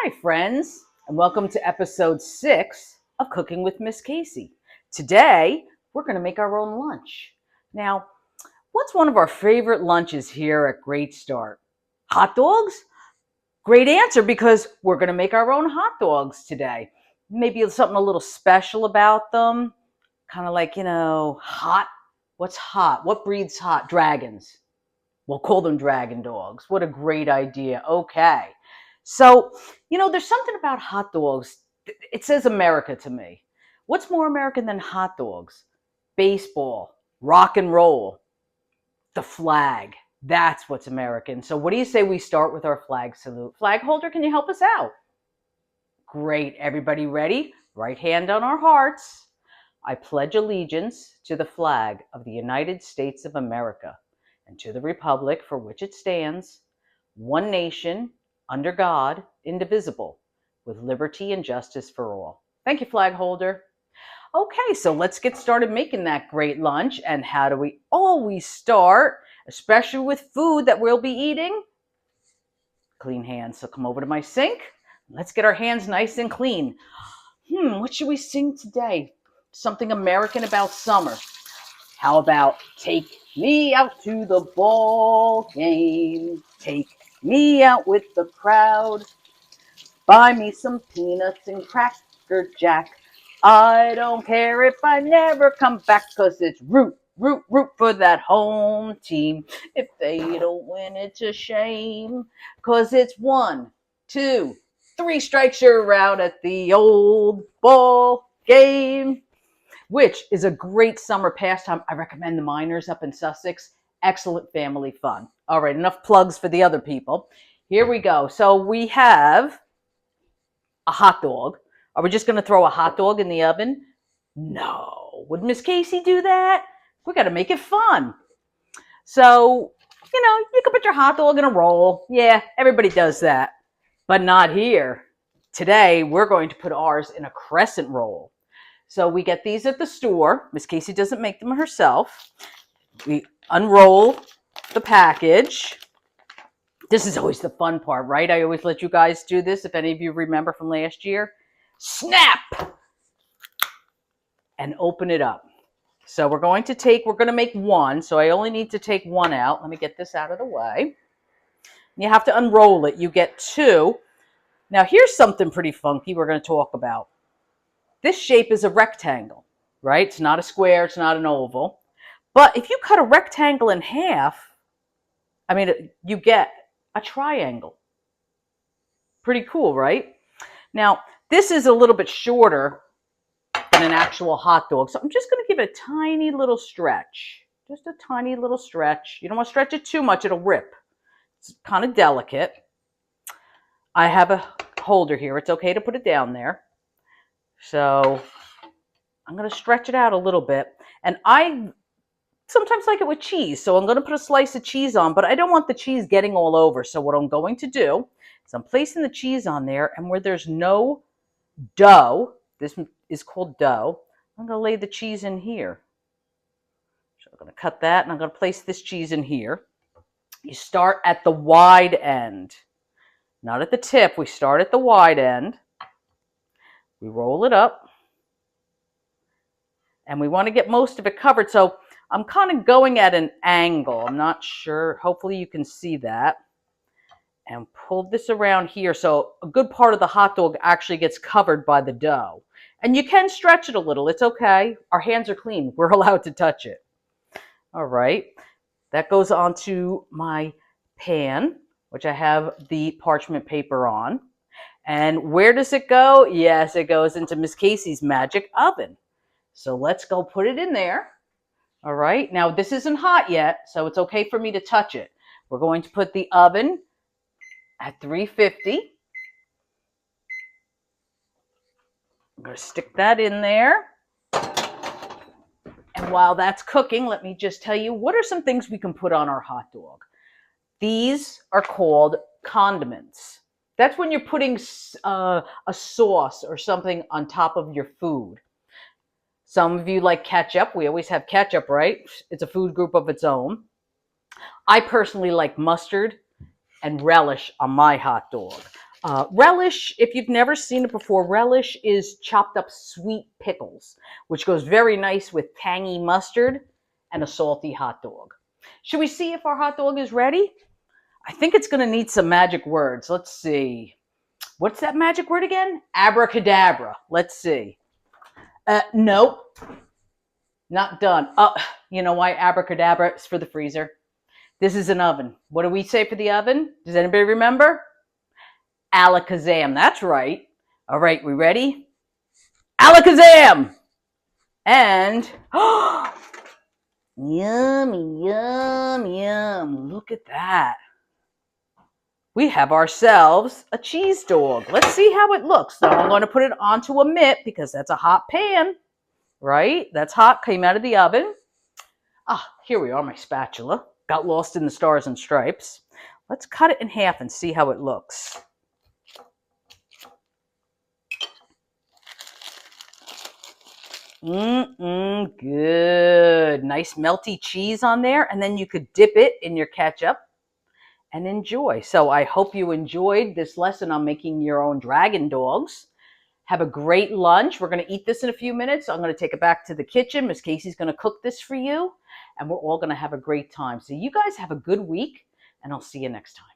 Hi, friends, and welcome to episode 6 of Cooking with Miss Casey. Today, we're going to make our own lunch. Now, what's one of our favorite lunches here at Great Start? Hot dogs? Great answer, because we're going to make our own hot dogs today. Maybe something a little special about them. Kind of like, hot. What's hot? What breeds hot? Dragons. We'll call them dragon dogs. What a great idea. Okay. So, there's something about hot dogs. It says America to me. What's more American than hot dogs? Baseball, rock and roll, the flag. That's what's American. So what do you say we start with our flag salute? Flag holder, can you help us out? Great. Everybody ready? Right hand on our hearts. I pledge allegiance to the flag of the United States of America and to the republic for which it stands, one nation, under God, indivisible, with liberty and justice for all. Thank you, flag holder. Okay, so let's get started making that great lunch. And how do we always start, especially with food that we'll be eating? Clean hands. So come over to my sink. Let's get our hands nice and clean. What should we sing today? Something American about summer. How about take me out to the ball game? Take me out with the crowd. Buy me some peanuts and Cracker Jack. I don't care if I never come back, 'cause it's root for that home team. If they don't win, it's a shame, 'cause it's 1, 2, 3 strikes, you're out at the old ball game, which is a great summer pastime. I recommend the Miners up in Sussex. Excellent family fun. All right, enough plugs for the other people. Here we go. So we have a hot dog. Are we just going to throw a hot dog in the oven? No. Would Miss Casey do that? We got to make it fun. So, you can put your hot dog in a roll. Yeah, everybody does that. But not here. Today, we're going to put ours in a crescent roll. So we get these at the store. Miss Casey doesn't make them herself. We unroll the package. This is always the fun part, right? I always let you guys do this, if any of you remember from last year. Snap! And open it up. So we're going to make one. So I only need to take one out. Let me get this out of the way. You have to unroll it. You get 2. Now here's something pretty funky we're going to talk about. This shape is a rectangle, right? It's not a square, it's not an oval. But if you cut a rectangle in half, you get a triangle. Pretty cool, right? Now, this is a little bit shorter than an actual hot dog, so I'm just going to give it a tiny little stretch. Just a tiny little stretch. You don't want to stretch it too much, it'll rip. It's kind of delicate. I have a holder here. It's okay to put it down there. So I'm going to stretch it out a little bit. And I sometimes like it with cheese. So I'm going to put a slice of cheese on, but I don't want the cheese getting all over. So what I'm going to do is I'm placing the cheese on there, and where there's no dough, this is called dough, I'm going to lay the cheese in here. So I'm going to cut that, and I'm going to place this cheese in here. You start at the wide end, not at the tip. We start at the wide end. We roll it up, and we want to get most of it covered. So I'm kind of going at an angle. I'm not sure. Hopefully you can see that. And pull this around here. So a good part of the hot dog actually gets covered by the dough. And you can stretch it a little. It's okay. Our hands are clean. We're allowed to touch it. All right. That goes onto my pan, which I have the parchment paper on. And where does it go? Yes, it goes into Miss Casey's magic oven. So let's go put it in there. All right. Now, this isn't hot yet, so it's okay for me to touch it. We're going to put the oven at 350. I'm going to stick that in there. And while that's cooking, let me just tell you, what are some things we can put on our hot dog? These are called condiments. That's when you're putting a sauce or something on top of your food. Some of you like ketchup. We always have ketchup, right? It's a food group of its own. I personally like mustard and relish on my hot dog. Relish, if you've never seen it before, relish is chopped up sweet pickles, which goes very nice with tangy mustard and a salty hot dog. Should we see if our hot dog is ready? I think it's going to need some magic words. Let's see. What's that magic word again? Abracadabra. Let's see. Nope, not done. You know why abracadabra is for the freezer? This is an oven. What do we say for the oven? Does anybody remember? Alakazam. That's right. All right, we ready? Alakazam! And, yum, yum, yum. Look at that. We have ourselves a cheese dog. Let's see how it looks. Now I'm going to put it onto a mitt because that's a hot pan, right? That's hot, came out of the oven. Here we are, my spatula. Got lost in the stars and stripes. Let's cut it in half and see how it looks. Good. Nice melty cheese on there. And then you could dip it in your ketchup and enjoy. So I hope you enjoyed this lesson on making your own dragon dogs. Have a great lunch. We're going to eat this in a few minutes. I'm going to take it back to the kitchen. Miss Casey's going to cook this for you, and we're all going to have a great time. So you guys have a good week, and I'll see you next time.